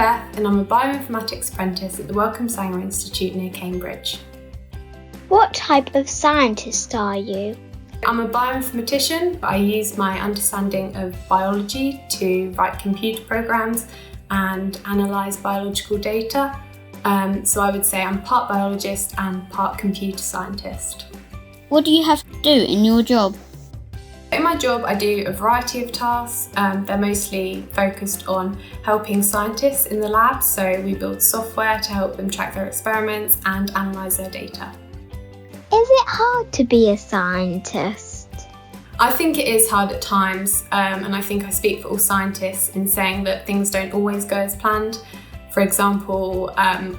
Beth and I'm a Bioinformatics Apprentice at the Wellcome Sanger Institute near Cambridge. What type of scientist are you? I'm a bioinformatician. I use my understanding of biology to write computer programs and analyse biological data. So I would say I'm part biologist and part computer scientist. What do you have to do in your job? In my job, I do a variety of tasks. They're mostly focused on helping scientists in the lab. So we build software to help them track their experiments and analyse their data. Is it hard to be a scientist? I think it is hard at times, and I think I speak for all scientists in saying that things don't always go as planned. For example,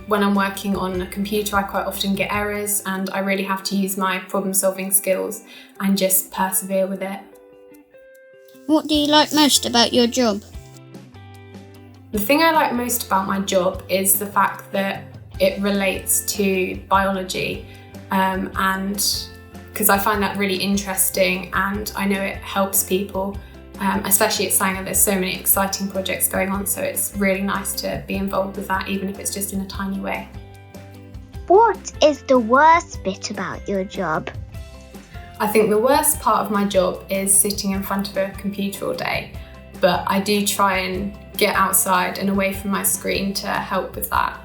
when I'm working on a computer, I quite often get errors, and I really have to use my problem-solving skills and just persevere with it. What do you like most about your job? The thing I like most about my job is the fact that it relates to biology. And because I find that really interesting and I know it helps people, especially at Sanger. There's so many exciting projects going on, so it's really nice to be involved with that, even if it's just in a tiny way. What is the worst bit about your job? I think the worst part of my job is sitting in front of a computer all day, but I do try and get outside and away from my screen to help with that.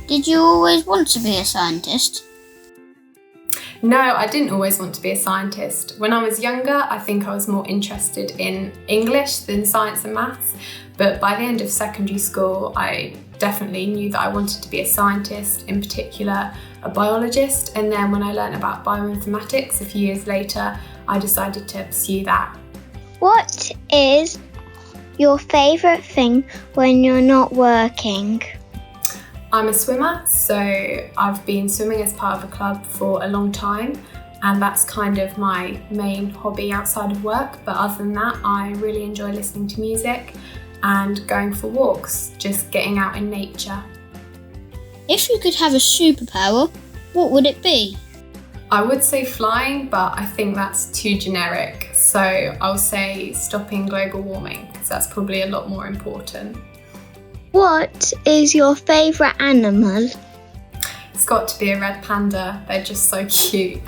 Did you always want to be a scientist? No, I didn't always want to be a scientist. When I was younger, I think I was more interested in English than science and maths, but by the end of secondary school, I definitely knew that I wanted to be a scientist, in particular a biologist, and then when I learned about bioinformatics a few years later, I decided to pursue that. What is your favourite thing when you're not working? I'm a swimmer, so I've been swimming as part of a club for a long time, and that's kind of my main hobby outside of work. But other than that, I really enjoy listening to music and going for walks, just getting out in nature. If you could have a superpower, what would it be? I would say flying, but I think that's too generic. So I'll say stopping global warming, because that's probably a lot more important. What is your favourite animal? It's got to be a red panda. They're just so cute.